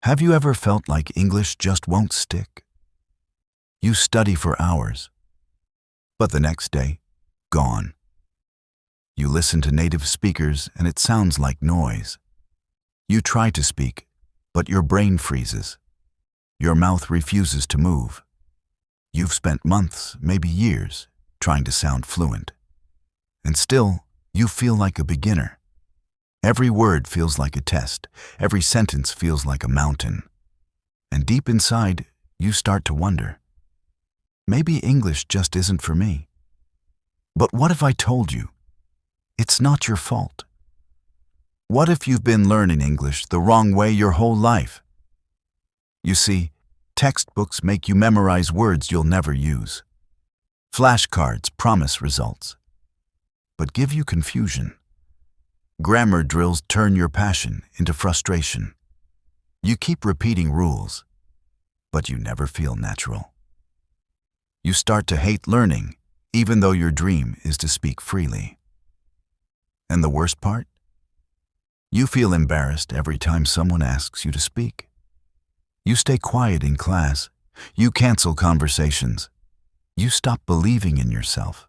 Have you ever felt like English just won't stick? You study for hours, but the next day, gone. You listen to native speakers and it sounds like noise. You try to speak, but your brain freezes. Your mouth refuses to move. You've spent months, maybe years, trying to sound fluent. And still, you feel like a beginner. Every word feels like a test. Every sentence feels like a mountain. And deep inside, you start to wonder, maybe English just isn't for me. But what if I told you, it's not your fault? What if you've been learning English the wrong way your whole life? You see, textbooks make you memorize words you'll never use. Flashcards promise results, but give you confusion. Grammar drills turn your passion into frustration. You keep repeating rules, but you never feel natural. You start to hate learning, even though your dream is to speak freely. And the worst part? You feel embarrassed every time someone asks you to speak. You stay quiet in class. You cancel conversations. You stop believing in yourself.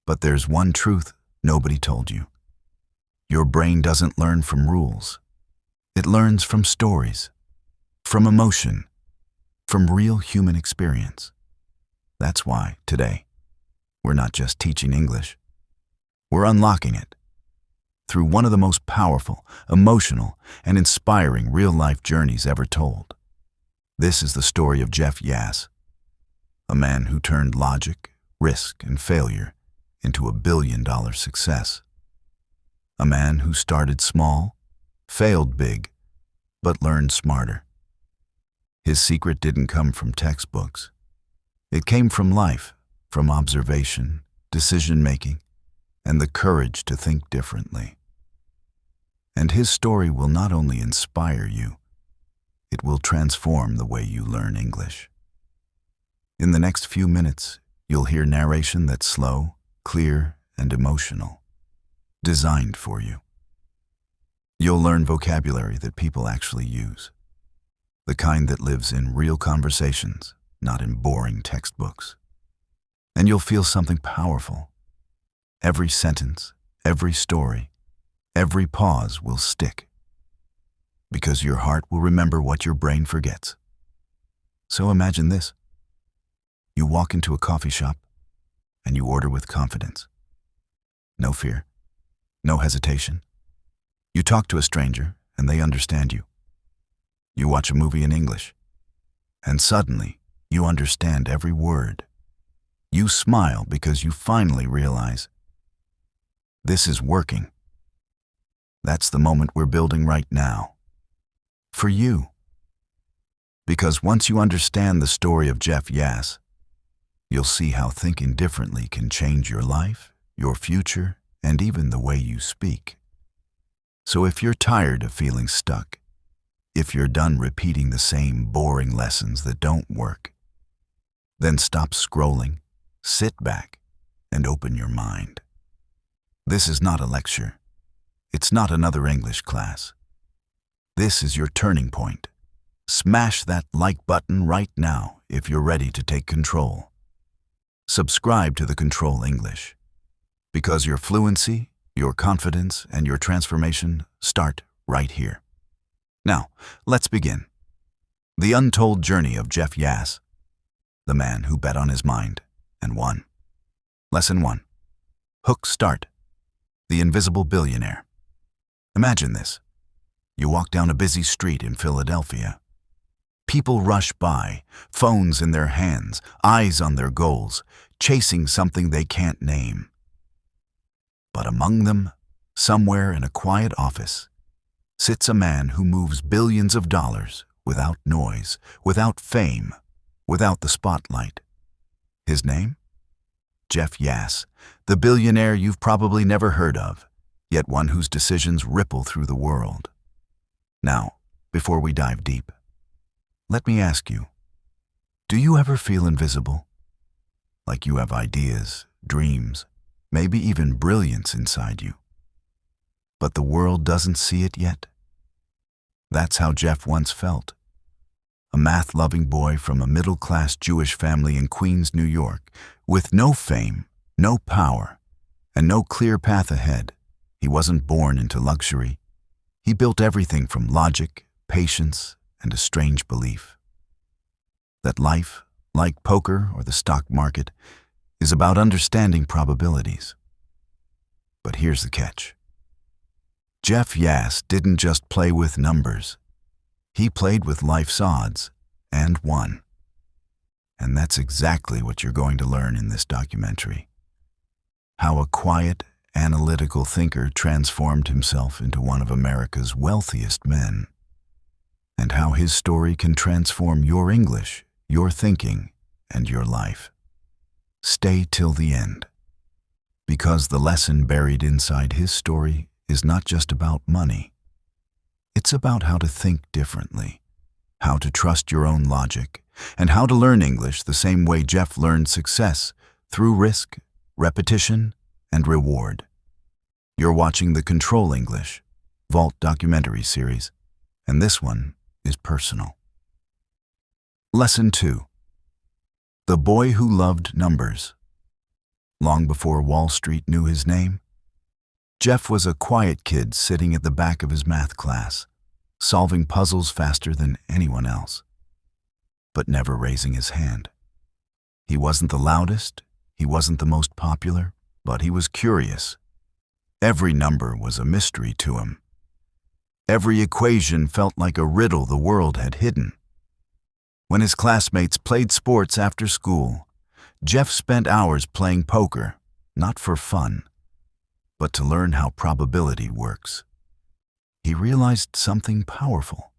But there's one truth nobody told you. Your brain doesn't learn from rules. It learns from stories, from emotion, from real human experience. That's why, today, we're not just teaching English. We're unlocking it through one of the most powerful, emotional, and inspiring real-life journeys ever told. This is the story of Jeff Yass, a man who turned logic, risk, and failure into a billion-dollar success. A man who started small, failed big, but learned smarter. His secret didn't come from textbooks. It came from life, from observation, decision-making, and the courage to think differently. And his story will not only inspire you, it will transform the way you learn English. In the next few minutes, you'll hear narration that's slow, clear, and emotional, designed for you. You'll learn vocabulary that people actually use, the kind that lives in real conversations, not in boring textbooks. And you'll feel something powerful. Every sentence, every story, every pause will stick, because your heart will remember what your brain forgets. So imagine this. You walk into a coffee shop and you order with confidence. No fear, no hesitation. You talk to a stranger and they understand you. You watch a movie in English and suddenly you understand every word. You smile because you finally realize this is working. That's the moment we're building right now. For you. Because once you understand the story of Jeff Yass, you'll see how thinking differently can change your life, your future, and even the way you speak. So if you're tired of feeling stuck, if you're done repeating the same boring lessons that don't work, then stop scrolling, sit back, and open your mind. This is not a lecture. It's not another English class. This is your turning point. Smash that like button right now if you're ready to take control. Subscribe to the Control English, because your fluency, your confidence, and your transformation start right here. Now, let's begin. The untold journey of Jeff Yass, the man who bet on his mind and won. Lesson 1. Hook start. The invisible billionaire. Imagine this. You walk down a busy street in Philadelphia. People rush by, phones in their hands, eyes on their goals, chasing something they can't name. But among them, somewhere in a quiet office, sits a man who moves billions of dollars without noise, without fame, without the spotlight. His name? Jeff Yass, the billionaire you've probably never heard of, yet one whose decisions ripple through the world. Now, before we dive deep, let me ask you, do you ever feel invisible? Like you have ideas, dreams, maybe even brilliance inside you, but the world doesn't see it yet? That's how Jeff once felt. A math-loving boy from a middle-class Jewish family in Queens, New York, with no fame, no power, and no clear path ahead. He wasn't born into luxury. He built everything from logic, patience, and a strange belief that life, like poker or the stock market, is about understanding probabilities. But here's the catch. Jeff Yass didn't just play with numbers. He played with life's odds and won. And that's exactly what you're going to learn in this documentary. How a quiet, analytical thinker transformed himself into one of America's wealthiest men. And how his story can transform your English, your thinking, and your life. Stay till the end. Because the lesson buried inside his story is not just about money. It's about how to think differently, how to trust your own logic, and how to learn English the same way Jeff learned success, through risk, repetition, and reward. You're watching the Control English Vault documentary series, and this one is personal. Lesson 2. The Boy Who Loved Numbers. Long before Wall Street knew his name, Jeff was a quiet kid sitting at the back of his math class, solving puzzles faster than anyone else, but never raising his hand. He wasn't the loudest, he wasn't the most popular, but he was curious. Every number was a mystery to him. Every equation felt like a riddle the world had hidden. When his classmates played sports after school, Jeff spent hours playing poker, not for fun, but to learn how probability works. He realized something powerful.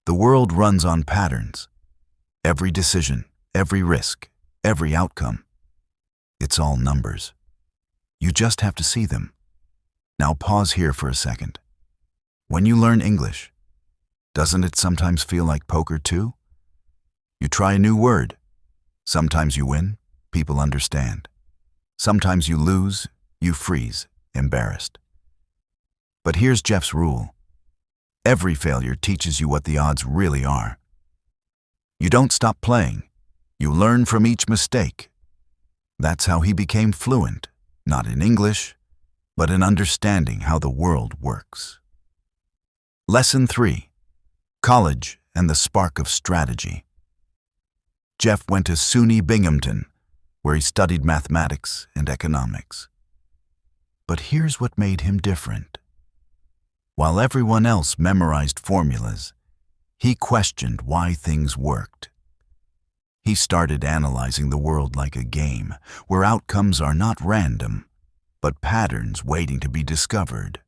The world runs on patterns. Every decision, every risk, every outcome. It's all numbers. You just have to see them. Now pause here for a second. When you learn English, doesn't it sometimes feel like poker too? You try a new word. Sometimes you win, people understand. Sometimes you lose, you freeze, embarrassed. But here's Jeff's rule. Every failure teaches you what the odds really are. You don't stop playing. You learn from each mistake. That's how he became fluent, not in English, but in understanding how the world works. Lesson 3. College and the Spark of Strategy. Jeff went to SUNY Binghamton, where he studied mathematics and economics. But here's what made him different. While everyone else memorized formulas, he questioned why things worked. He started analyzing the world like a game, where outcomes are not random, but patterns waiting to be discovered.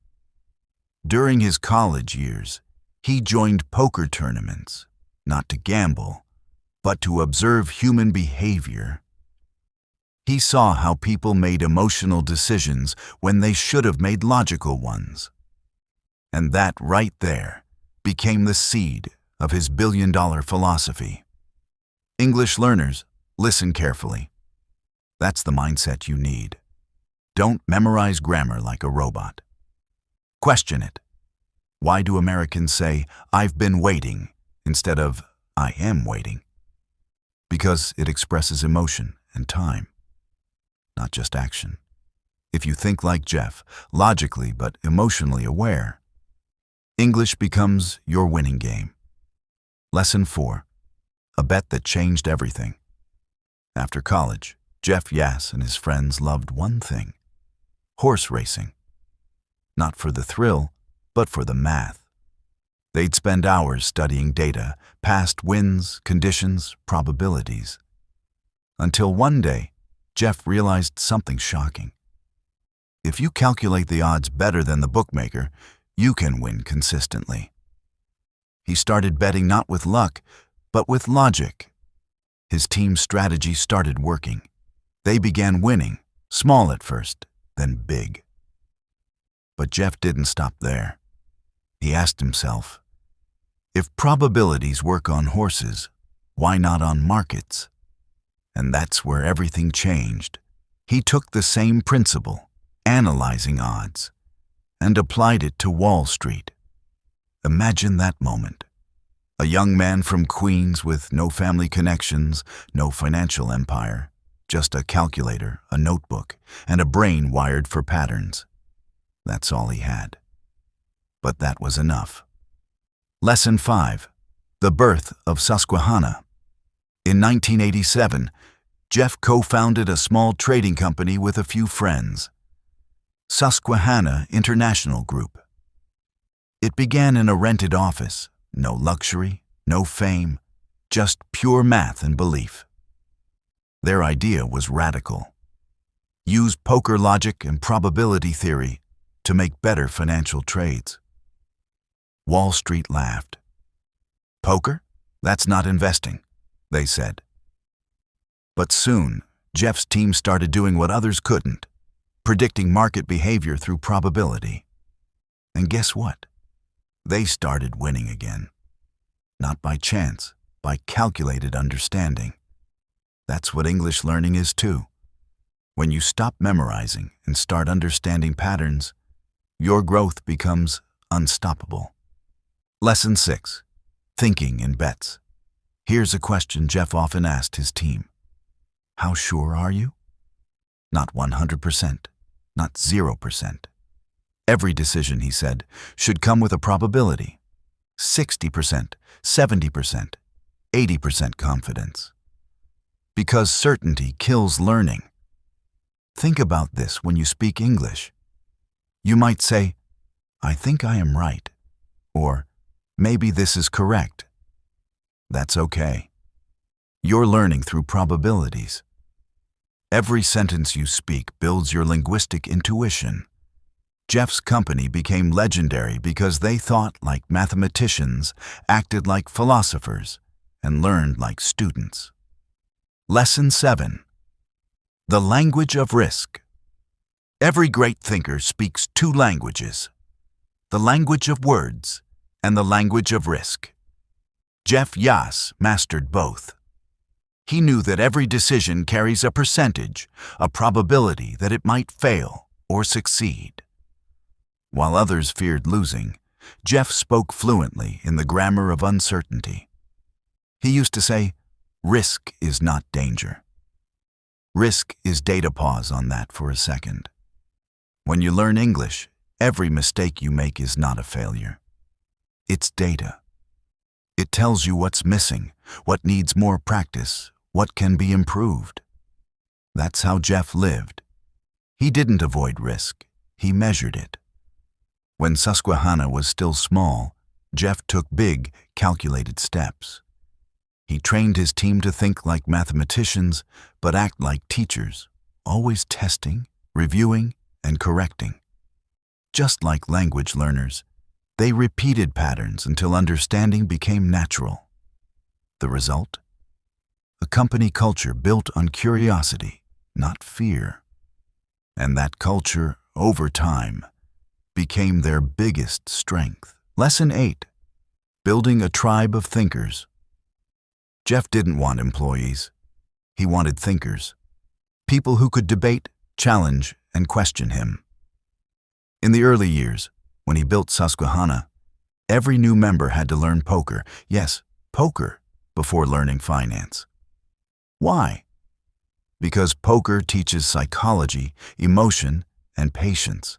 During his college years, he joined poker tournaments, not to gamble, but to observe human behavior. He saw how people made emotional decisions when they should have made logical ones. And that right there became the seed of his billion-dollar philosophy. English learners, listen carefully. That's the mindset you need. Don't memorize grammar like a robot. Question it. Why do Americans say, "I've been waiting," instead of, "I am waiting"? Because it expresses emotion and time, not just action. If you think like Jeff, logically but emotionally aware, English becomes your winning game. Lesson 4. A bet that changed everything. After college, Jeff Yass and his friends loved one thing: horse racing. Not for the thrill, but for the math. They'd spend hours studying data, past wins, conditions, probabilities. Until one day, Jeff realized something shocking. If you calculate the odds better than the bookmaker, you can win consistently. He started betting not with luck, but with logic. His team's strategy started working. They began winning, small at first, then big. But Jeff didn't stop there. He asked himself, if probabilities work on horses, why not on markets? And that's where everything changed. He took the same principle, analyzing odds, and applied it to Wall Street. Imagine that moment. A young man from Queens with no family connections, no financial empire, just a calculator, a notebook, and a brain wired for patterns. That's all he had. But that was enough. Lesson 5. The birth of Susquehanna. In 1987, Jeff co-founded a small trading company with a few friends. Susquehanna International Group. It began in a rented office. No luxury, no fame, just pure math and belief. Their idea was radical. Use poker logic and probability theory to make better financial trades. Wall Street laughed. Poker? That's not investing, they said. But soon, Jeff's team started doing what others couldn't, predicting market behavior through probability. And guess what? They started winning again. Not by chance, by calculated understanding. That's what English learning is too. When you stop memorizing and start understanding patterns, your growth becomes unstoppable. Lesson 6. Thinking in bets. Here's a question Jeff often asked his team. How sure are you? Not 100%, not 0%. Every decision, he said, should come with a probability. 60%, 70%, 80% confidence. Because certainty kills learning. Think about this when you speak English. You might say, I think I am right, or maybe this is correct. That's okay. You're learning through probabilities. Every sentence you speak builds your linguistic intuition. Jeff's company became legendary because they thought like mathematicians, acted like philosophers, and learned like students. Lesson 7. The language of risk. Every great thinker speaks two languages: the language of words and the language of risk. Jeff Yass mastered both. He knew that every decision carries a percentage, a probability that it might fail or succeed. While others feared losing, Jeff spoke fluently in the grammar of uncertainty. He used to say, risk is not danger. Risk is data. Pause on that for a second. When you learn English, every mistake you make is not a failure. It's data. It tells you what's missing, what needs more practice, what can be improved. That's how Jeff lived. He didn't avoid risk, he measured it. When Susquehanna was still small, Jeff took big, calculated steps. He trained his team to think like mathematicians, but act like teachers, always testing, reviewing, and correcting. Just like language learners, they repeated patterns until understanding became natural. The result? A company culture built on curiosity, not fear. And that culture, over time, became their biggest strength. Lesson 8. Building a tribe of thinkers. Jeff didn't want employees. He wanted thinkers. People who could debate, challenge, and question him. In the early years, when he built Susquehanna, every new member had to learn poker. Yes, poker, before learning finance. Why? Because poker teaches psychology, emotion, and patience.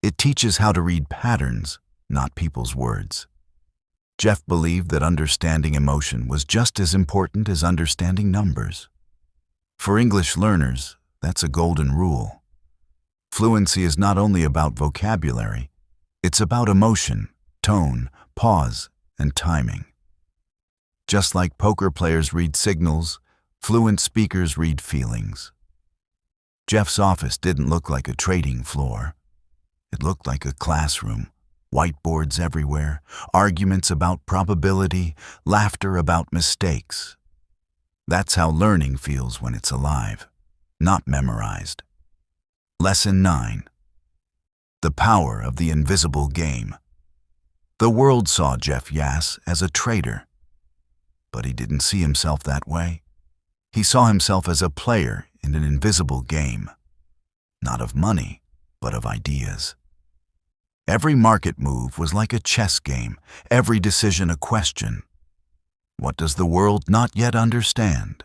It teaches how to read patterns, not people's words. Jeff believed that understanding emotion was just as important as understanding numbers. For English learners, that's a golden rule. Fluency is not only about vocabulary, it's about emotion, tone, pause, and timing. Just like poker players read signals, fluent speakers read feelings. Jeff's office didn't look like a trading floor. It looked like a classroom, whiteboards everywhere, arguments about probability, laughter about mistakes. That's how learning feels when it's alive, not memorized. Lesson 9. The power of the invisible game. The world saw Jeff Yass as a trader, but he didn't see himself that way. He saw himself as a player in an invisible game, not of money, but of ideas. Every market move was like a chess game, every decision a question. What does the world not yet understand?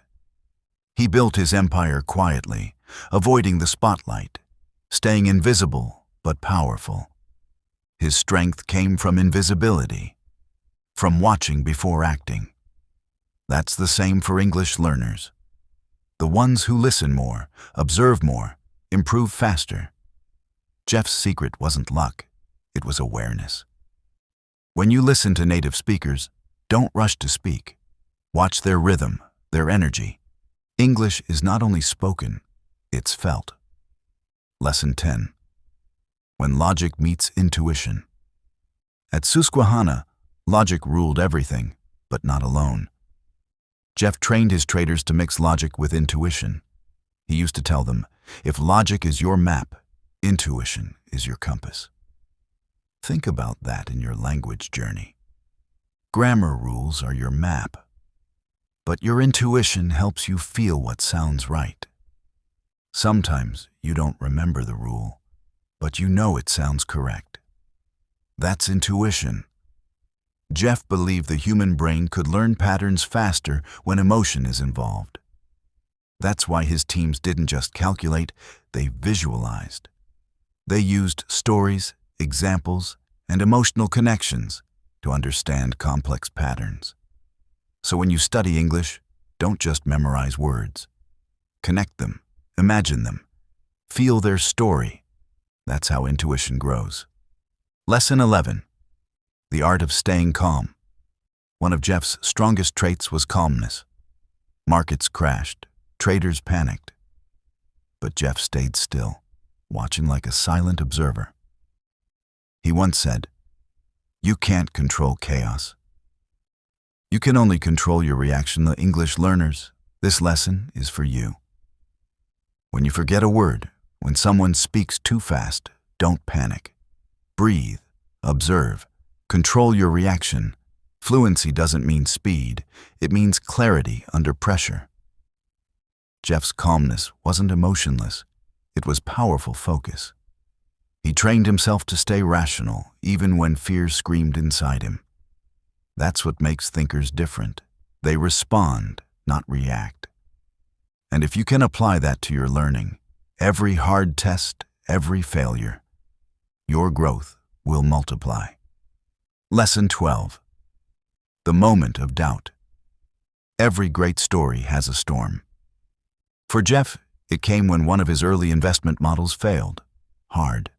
He built his empire quietly, avoiding the spotlight, staying invisible but powerful. His strength came from invisibility, from watching before acting. That's the same for English learners. The ones who listen more, observe more, improve faster. Jeff's secret wasn't luck, it was awareness. When you listen to native speakers, don't rush to speak. Watch their rhythm, their energy. English is not only spoken, it's felt. Lesson 10. When logic meets intuition. At Susquehanna, logic ruled everything, but not alone. Jeff trained his traders to mix logic with intuition. He used to tell them, if logic is your map, intuition is your compass. Think about that in your language journey. Grammar rules are your map, but your intuition helps you feel what sounds right. Sometimes you don't remember the rule, but you know it sounds correct. That's intuition. Jeff believed the human brain could learn patterns faster when emotion is involved. That's why his teams didn't just calculate, they visualized. They used stories, examples, and emotional connections to understand complex patterns. So when you study English, don't just memorize words. Connect them, imagine them, feel their story. That's how intuition grows. Lesson 11. The art of staying calm. One of Jeff's strongest traits was calmness. Markets crashed, traders panicked. But Jeff stayed still, watching like a silent observer. He once said, "You can't control chaos. You can only control your reaction." The English learners, this lesson is for you. When you forget a word, when someone speaks too fast, don't panic. Breathe, observe, control your reaction. Fluency doesn't mean speed, it means clarity under pressure. Jeff's calmness wasn't emotionless, it was powerful focus. He trained himself to stay rational, even when fear screamed inside him. That's what makes thinkers different. They respond, not react. And if you can apply that to your learning, every hard test, every failure, your growth will multiply. Lesson 12. The moment of doubt. Every great story has a storm. For Jeff, it came when one of his early investment models failed, hard.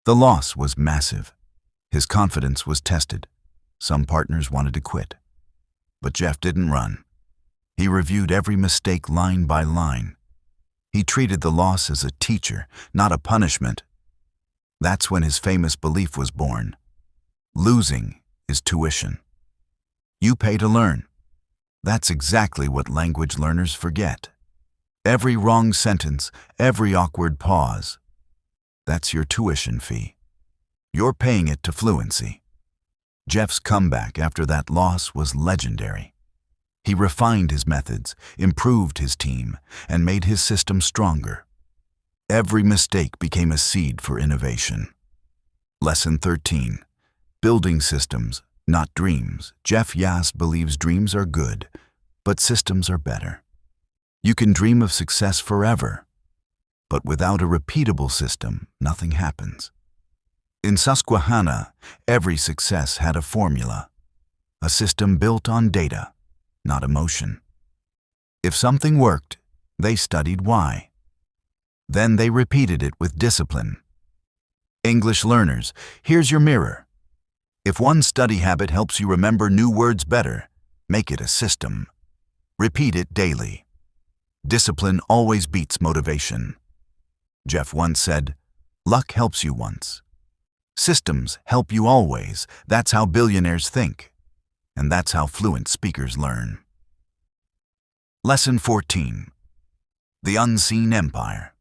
The loss was massive. His confidence was tested. Some partners wanted to quit. But Jeff didn't run. He reviewed every mistake line by line. He treated the loss as a teacher, not a punishment. That's when his famous belief was born. Losing is tuition. You pay to learn. That's exactly what language learners forget. Every wrong sentence, every awkward pause. That's your tuition fee. You're paying it to fluency. Jeff's comeback after that loss was legendary. He refined his methods, improved his team, and made his system stronger. Every mistake became a seed for innovation. Lesson 13. Building systems, not dreams. Jeff Yass believes dreams are good, but systems are better. You can dream of success forever, but without a repeatable system, nothing happens. In Susquehanna, every success had a formula, a system built on data, not emotion. If something worked, they studied why. Then they repeated it with discipline. English learners, here's your mirror. If one study habit helps you remember new words better, make it a system. Repeat it daily. Discipline always beats motivation. Jeff once said, "Luck helps you once. Systems help you always." That's how billionaires think. And that's how fluent speakers learn. Lesson 14. The unseen empire.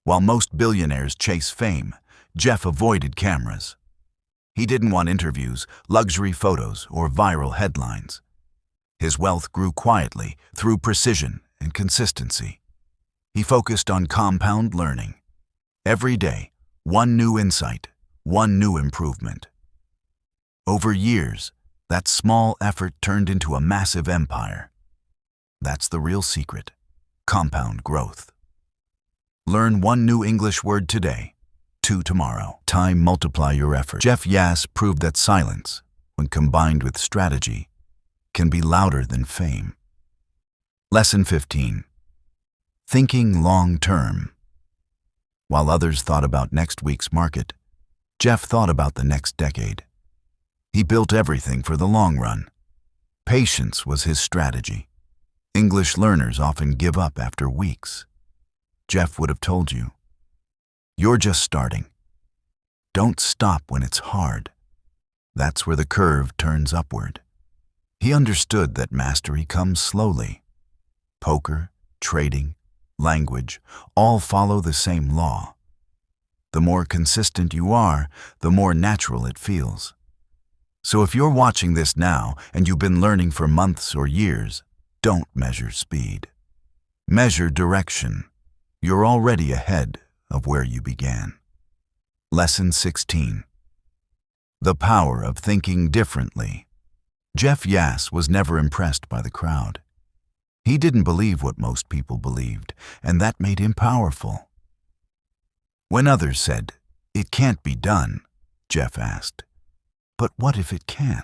While most billionaires chase fame, Jeff avoided cameras. He didn't want interviews, luxury photos, or viral headlines. His wealth grew quietly through precision and consistency. He focused on compound learning. Every day, one new insight, one new improvement. Over years, that small effort turned into a massive empire. That's the real secret: compound growth. Learn one new English word today, 2 tomorrow. Time multiply your effort. Jeff Yass proved that silence, when combined with strategy, can be louder than fame. Lesson 15. Thinking long-term. While others thought about next week's market, Jeff thought about the next decade. He built everything for the long run. Patience was his strategy. English learners often give up after weeks. Jeff would have told you, "You're just starting. Don't stop when it's hard." That's where the curve turns upward. He understood that mastery comes slowly. Poker, trading, language, all follow the same law. The more consistent you are, the more natural it feels. So if you're watching this now and you've been learning for months or years, don't measure speed. Measure direction. You're already ahead of where you began. Lesson 16. The power of thinking differently. Jeff Yass was never impressed by the crowd. He didn't believe what most people believed, and that made him powerful. When others said, "It can't be done," Jeff asked, "But what if it can?"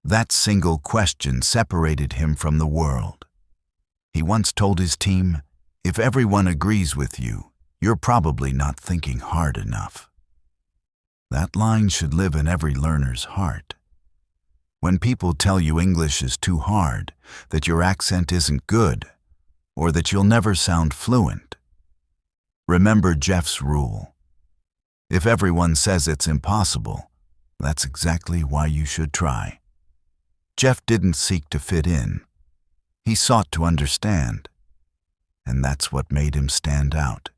That single question separated him from the world. He once told his team, "If everyone agrees with you, you're probably not thinking hard enough." That line should live in every learner's heart. When people tell you English is too hard, that your accent isn't good, or that you'll never sound fluent, remember Jeff's rule. If everyone says it's impossible, that's exactly why you should try. Jeff didn't seek to fit in. He sought to understand. And that's what made him stand out.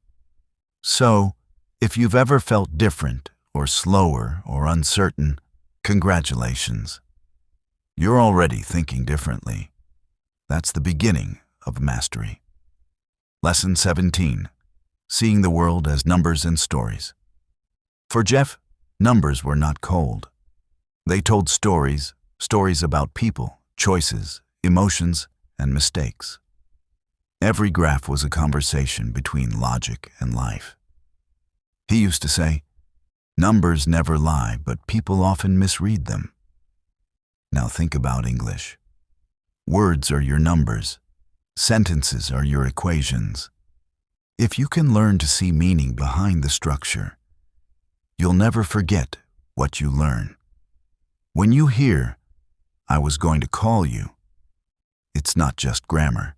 So, if you've ever felt different, or slower, or uncertain, congratulations. You're already thinking differently. That's the beginning of mastery. Lesson 17. Seeing the world as numbers and stories. For Jeff, numbers were not cold. They told stories about people, choices, emotions, and mistakes. Every graph was a conversation between logic and life. He used to say, "Numbers never lie, but people often misread them." Now think about English. Words are your numbers. Sentences are your equations. If you can learn to see meaning behind the structure, you'll never forget what you learn. When you hear, "I was going to call you," it's not just grammar.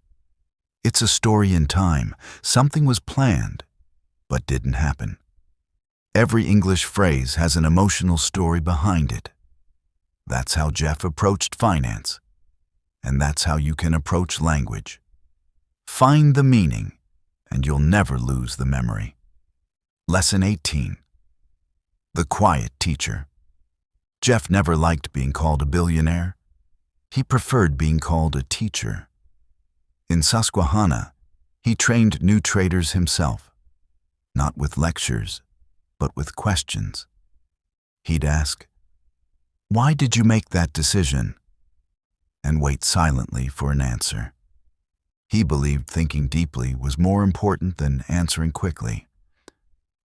It's a story in time. Something was planned, but didn't happen. Every English phrase has an emotional story behind it. That's how Jeff approached finance, and that's how you can approach language. Find the meaning, and you'll never lose the memory. Lesson 18. The quiet teacher. Jeff never liked being called a billionaire. He preferred being called a teacher. In Susquehanna, he trained new traders himself, not with lectures, but with questions. He'd ask, "Why did you make that decision?" and wait silently for an answer. He believed thinking deeply was more important than answering quickly.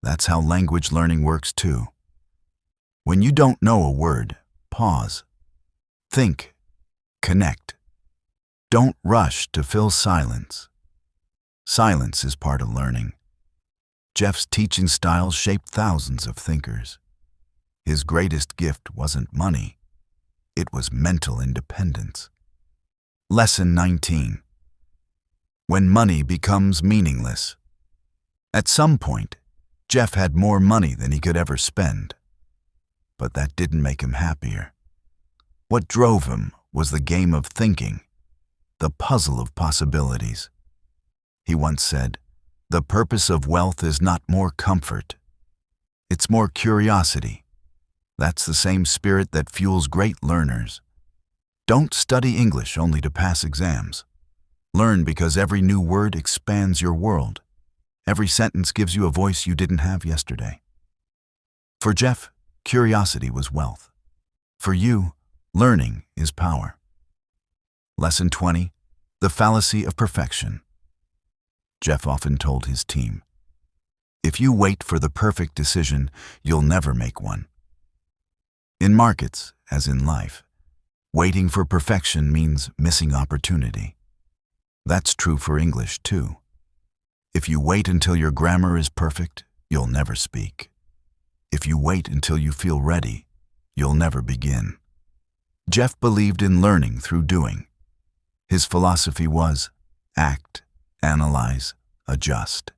That's how language learning works too. When you don't know a word, pause. Think. Connect. Don't rush to fill silence. Silence is part of learning. Jeff's teaching style shaped thousands of thinkers. His greatest gift wasn't money. It was mental independence. Lesson 19. When money becomes meaningless. At some point, Jeff had more money than he could ever spend. But that didn't make him happier. What drove him was the game of thinking, the puzzle of possibilities. He once said, "The purpose of wealth is not more comfort. It's more curiosity." That's the same spirit that fuels great learners. Don't study English only to pass exams. Learn because every new word expands your world. Every sentence gives you a voice you didn't have yesterday. For Jeff, curiosity was wealth. For you, learning is power. Lesson 20, the fallacy of perfection. Jeff often told his team, if you wait for the perfect decision, you'll never make one. In markets, as in life, waiting for perfection means missing opportunity. That's true for English, too. If you wait until your grammar is perfect, you'll never speak. If you wait until you feel ready, you'll never begin. Jeff believed in learning through doing. His philosophy was act, analyze, adjust.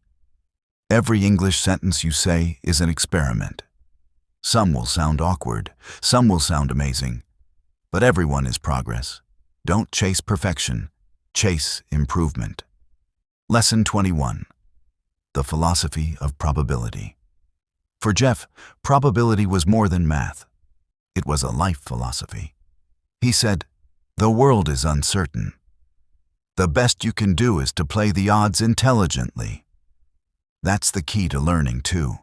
Every English sentence you say is an experiment. Some will sound awkward, some will sound amazing, but everyone is progress. Don't chase perfection, chase improvement. Lesson 21, the philosophy of probability. For Jeff, probability was more than math. It was a life philosophy. He said, the world is uncertain. The best you can do is to play the odds intelligently. That's the key to learning, too.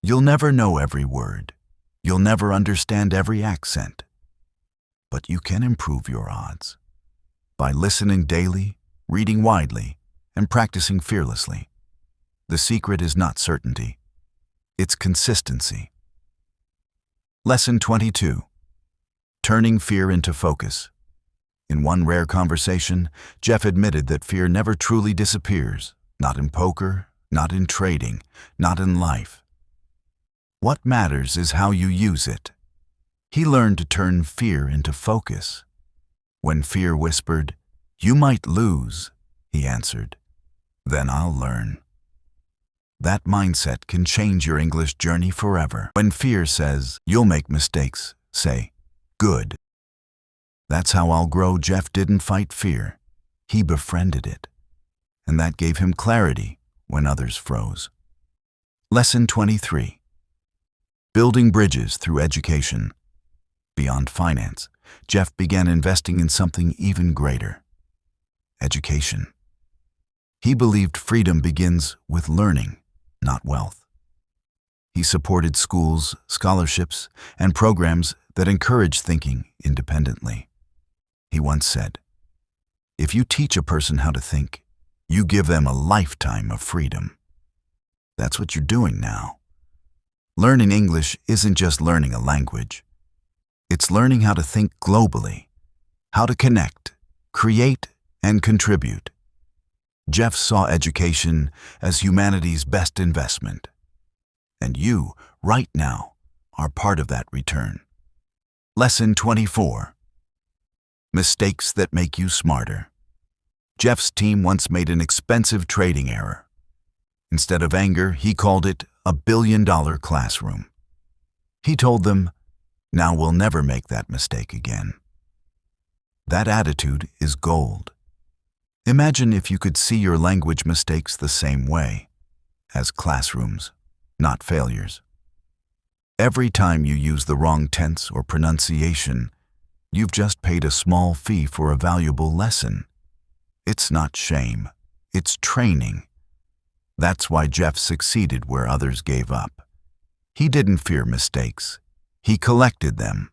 You'll never know every word. You'll never understand every accent. But you can improve your odds by listening daily, reading widely, and practicing fearlessly. The secret is not certainty. It's consistency. Lesson 22. Turning fear into focus. In one rare conversation, Jeff admitted that fear never truly disappears, not in poker, not in trading, not in life. What matters is how you use it. He learned to turn fear into focus. When fear whispered, "You might lose," he answered, "Then I'll learn." That mindset can change your English journey forever. When fear says, "You'll make mistakes," say, "Good." That's how I'll grow. Jeff didn't fight fear. He befriended it. And that gave him clarity when others froze. Lesson 23. Building bridges through education. Beyond finance, Jeff began investing in something even greater: education. He believed freedom begins with learning, not wealth. He supported schools, scholarships, and programs that encourage thinking independently. He once said, "If you teach a person how to think, you give them a lifetime of freedom." That's what you're doing now. Learning English isn't just learning a language. It's learning how to think globally, how to connect, create, and contribute. Jeff saw education as humanity's best investment. And you, right now, are part of that return. Lesson 24. Mistakes that make you smarter. Jeff's team once made an expensive trading error. Instead of anger, he called it a billion-dollar classroom. He told them, "Now we'll never make that mistake again." That attitude is gold. Imagine if you could see your language mistakes the same way, as classrooms, not failures. Every time you use the wrong tense or pronunciation, you've just paid a small fee for a valuable lesson. It's not shame, it's training. That's why Jeff succeeded where others gave up. He didn't fear mistakes, he collected them.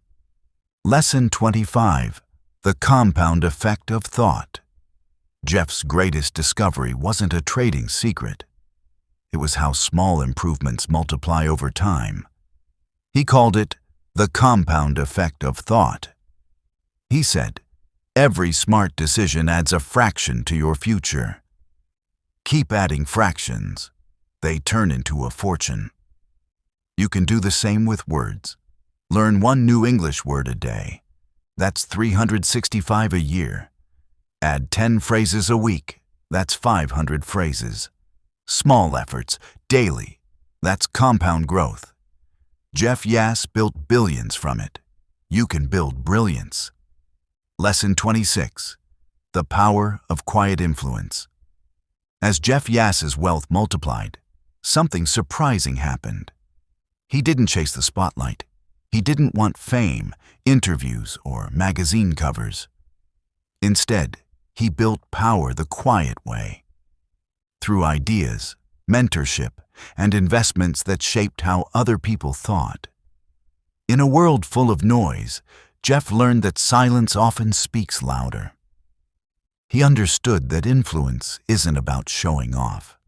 Lesson 25. The compound effect of thought. Jeff's greatest discovery wasn't a trading secret. It was how small improvements multiply over time. He called it the compound effect of thought. He said, "Every smart decision adds a fraction to your future. Keep adding fractions. They turn into a fortune." You can do the same with words. Learn one new English word a day. That's 365 a year. Add 10 phrases a week. That's 500 phrases. Small efforts, daily. That's compound growth. Jeff Yass built billions from it. You can build brilliance. Lesson 26. The power of quiet influence. As Jeff Yass's wealth multiplied, something surprising happened. He didn't chase the spotlight. He didn't want fame, interviews, or magazine covers. Instead, he built power the quiet way. Through ideas, mentorship, and investments that shaped how other people thought. In a world full of noise, Jeff learned that silence often speaks louder. He understood that influence isn't about showing off.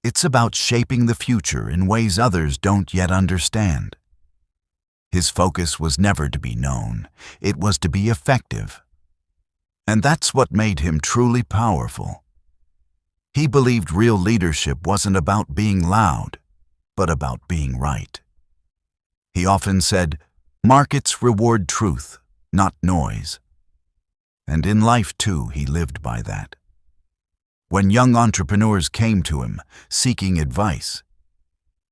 It's about shaping the future in ways others don't yet understand. His focus was never to be known, it was to be effective. And that's what made him truly powerful. He believed real leadership wasn't about being loud, but about being right. He often said, "Markets reward truth, not noise." And in life, too, he lived by that. When young entrepreneurs came to him, seeking advice,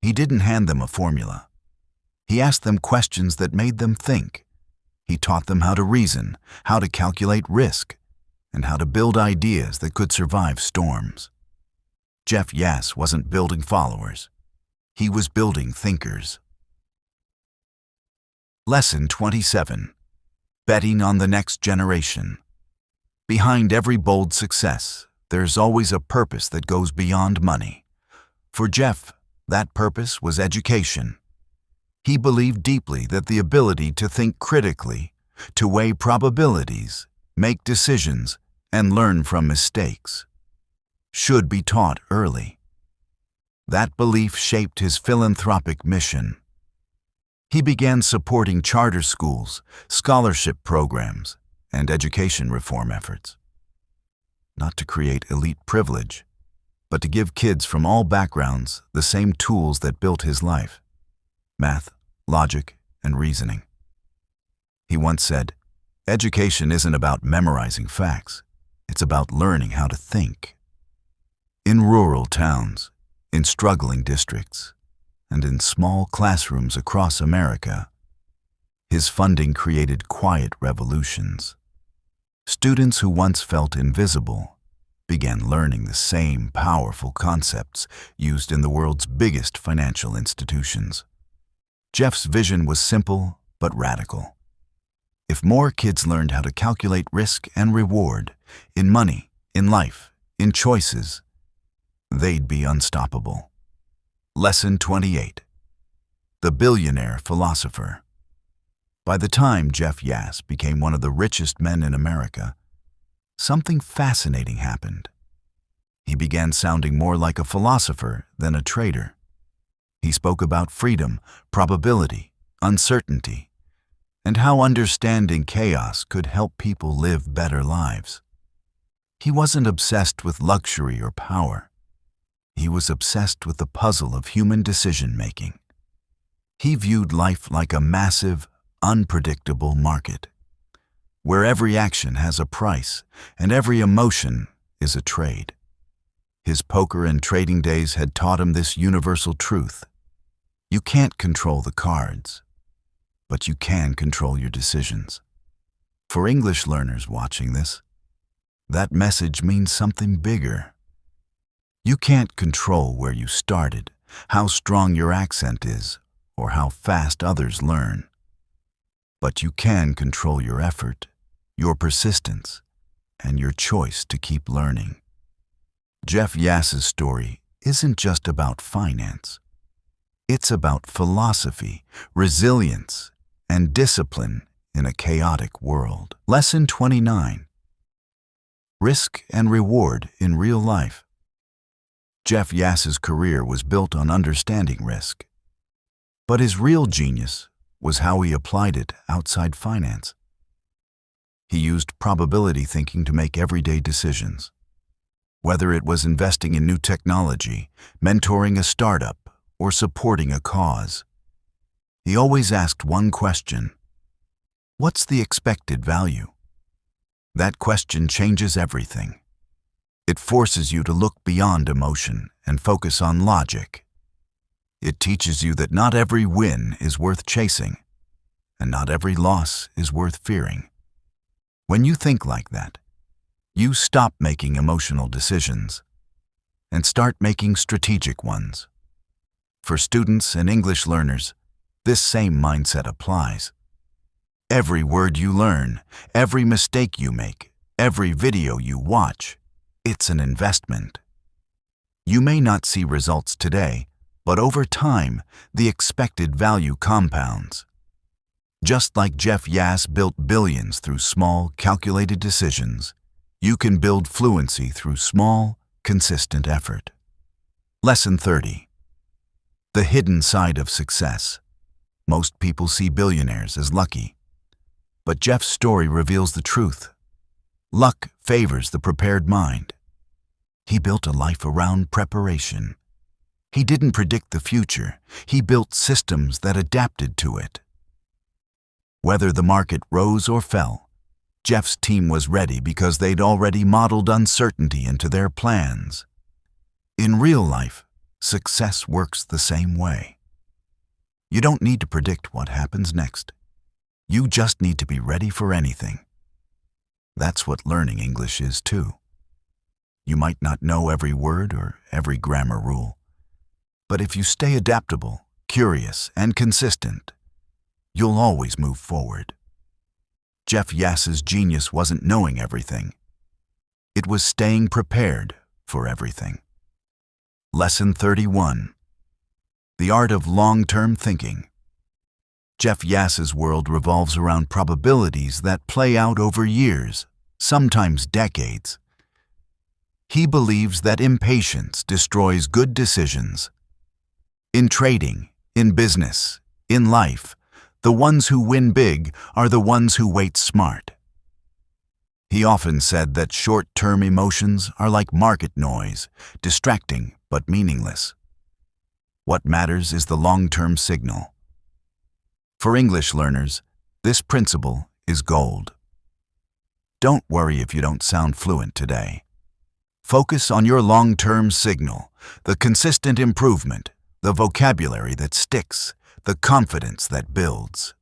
he didn't hand them a formula. He asked them questions that made them think. He taught them how to reason, how to calculate risk, and how to build ideas that could survive storms. Jeff Yass wasn't building followers. He was building thinkers. Lesson 27. Betting on the next generation. Behind every bold success, there's always a purpose that goes beyond money. For Jeff, that purpose was education. He believed deeply that the ability to think critically, to weigh probabilities, make decisions, and learn from mistakes should be taught early. That belief shaped his philanthropic mission. He began supporting charter schools, scholarship programs, and education reform efforts. Not to create elite privilege, but to give kids from all backgrounds the same tools that built his life: math, logic, and reasoning. He once said, "Education isn't about memorizing facts, it's about learning how to think." In rural towns, in struggling districts, and in small classrooms across America, his funding created quiet revolutions. Students who once felt invisible began learning the same powerful concepts used in the world's biggest financial institutions. Jeff's vision was simple but radical. If more kids learned how to calculate risk and reward, in money, in life, in choices, they'd be unstoppable. Lesson 28. The Billionaire Philosopher. By the time Jeff Yass became one of the richest men in America, something fascinating happened. He began sounding more like a philosopher than a trader. He spoke about freedom, probability, uncertainty, and how understanding chaos could help people live better lives. He wasn't obsessed with luxury or power. He was obsessed with the puzzle of human decision-making. He viewed life like a massive, unpredictable market, where every action has a price and every emotion is a trade. His poker and trading days had taught him this universal truth: you can't control the cards, but you can control your decisions. For English learners watching this, that message means something bigger. You can't control where you started, how strong your accent is, or how fast others learn. But you can control your effort, your persistence, and your choice to keep learning. Jeff Yass's story isn't just about finance. It's about philosophy, resilience, and discipline in a chaotic world. Lesson 29. Risk and reward in real life. Jeff Yass's career was built on understanding risk, but his real genius was how he applied it outside finance. He used probability thinking to make everyday decisions. Whether it was investing in new technology, mentoring a startup, or supporting a cause, he always asked one question: what's the expected value? That question changes everything. It forces you to look beyond emotion and focus on logic. It teaches you that not every win is worth chasing, and not every loss is worth fearing. When you think like that, you stop making emotional decisions and start making strategic ones. For students and English learners, this same mindset applies. Every word you learn, every mistake you make, every video you watch, it's an investment. You may not see results today, but over time, the expected value compounds. Just like Jeff Yass built billions through small, calculated decisions, you can build fluency through small, consistent effort. Lesson 30. The hidden side of success. Most people see billionaires as lucky, but Jeff's story reveals the truth. Luck favors the prepared mind. He built a life around preparation. He didn't predict the future. He built systems that adapted to it. Whether the market rose or fell, Jeff's team was ready because they'd already modeled uncertainty into their plans. In real life, success works the same way. You don't need to predict what happens next. You just need to be ready for anything. That's what learning English is too. You might not know every word or every grammar rule, but if you stay adaptable, curious, and consistent, you'll always move forward. Jeff Yass's genius wasn't knowing everything. It was staying prepared for everything. Lesson 31. The art of long-term thinking. Jeff Yass's world revolves around probabilities that play out over years, sometimes decades. He believes that impatience destroys good decisions. In trading, in business, in life, the ones who win big are the ones who wait smart. He often said that short-term emotions are like market noise, distracting but meaningless. What matters is the long-term signal. For English learners, this principle is gold. Don't worry if you don't sound fluent today. Focus on your long-term signal, the consistent improvement, the vocabulary that sticks, the confidence that builds.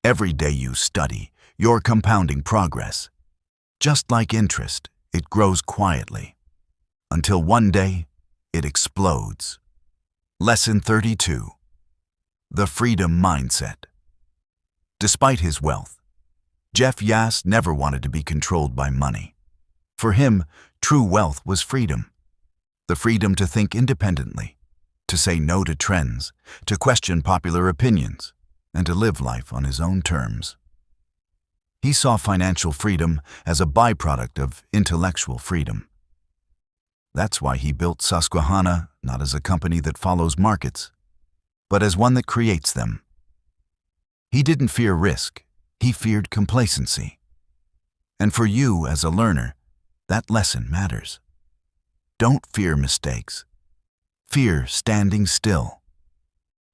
Every day you study, you're compounding progress. Just like interest, it grows quietly, until one day, it explodes. Lesson 32. The freedom mindset. Despite his wealth, Jeff Yass never wanted to be controlled by money. For him, true wealth was freedom. The freedom to think independently, to say no to trends, to question popular opinions, and to live life on his own terms. He saw financial freedom as a byproduct of intellectual freedom. That's why he built Susquehanna not as a company that follows markets, but as one that creates them. He didn't fear risk, he feared complacency. And for you as a learner, that lesson matters. Don't fear mistakes. Fear standing still.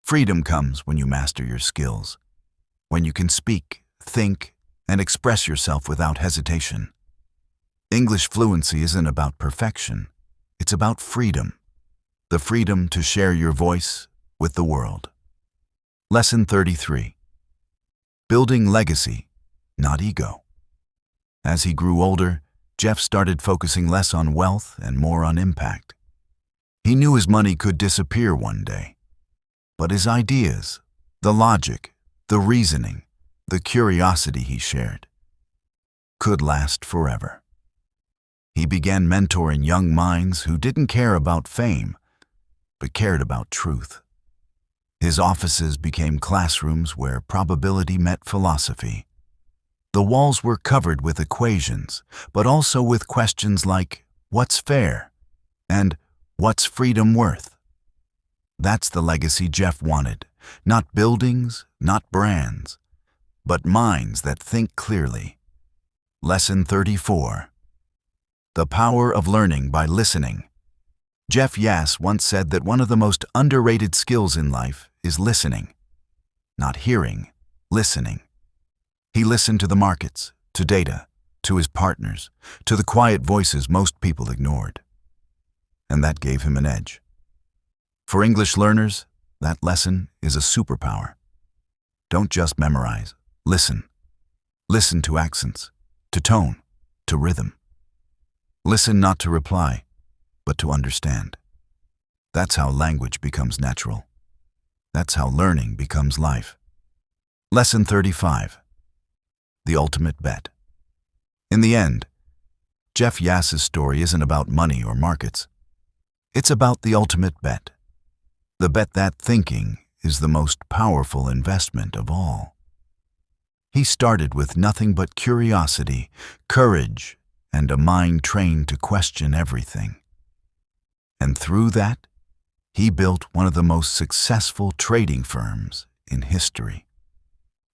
Freedom comes when you master your skills, when you can speak, think, and express yourself without hesitation. English fluency isn't about perfection. It's about freedom, the freedom to share your voice with the world. Lesson 33. Building legacy, not ego. As he grew older, Jeff started focusing less on wealth and more on impact. He knew his money could disappear one day, but his ideas, the logic, the reasoning, the curiosity he shared, could last forever. He began mentoring young minds who didn't care about fame, but cared about truth. His offices became classrooms where probability met philosophy. The walls were covered with equations, but also with questions like, what's fair? And what's freedom worth? That's the legacy Jeff wanted. Not buildings, not brands, but minds that think clearly. Lesson 34. The power of learning by listening. Jeff Yass once said that one of the most underrated skills in life is listening. Not hearing, listening. He listened to the markets, to data, to his partners, to the quiet voices most people ignored. And that gave him an edge. For English learners, that lesson is a superpower. Don't just memorize, listen. Listen to accents, to tone, to rhythm. Listen not to reply, but to understand. That's how language becomes natural. That's how learning becomes life. Lesson 35. The ultimate bet. In the end, Jeff Yass's story isn't about money or markets. It's about the ultimate bet. The bet that thinking is the most powerful investment of all. He started with nothing but curiosity, courage, and a mind trained to question everything. And through that, he built one of the most successful trading firms in history.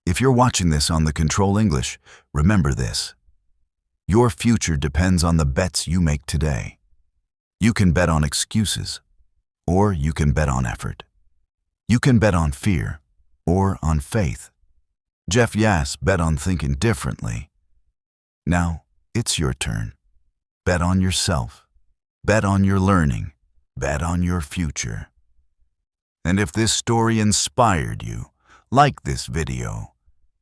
If you're watching this on the Control English, remember this. Your future depends on the bets you make today. You can bet on excuses, or you can bet on effort. You can bet on fear, or on faith. Jeff Yass bet on thinking differently. Now, it's your turn. Bet on yourself. Bet on your learning. Bet on your future. And if this story inspired you, like this video,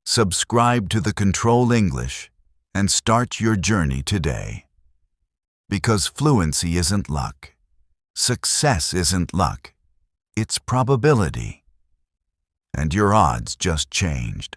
subscribe to the Control English, and start your journey today. Because fluency isn't luck. Success isn't luck. It's probability. And your odds just changed.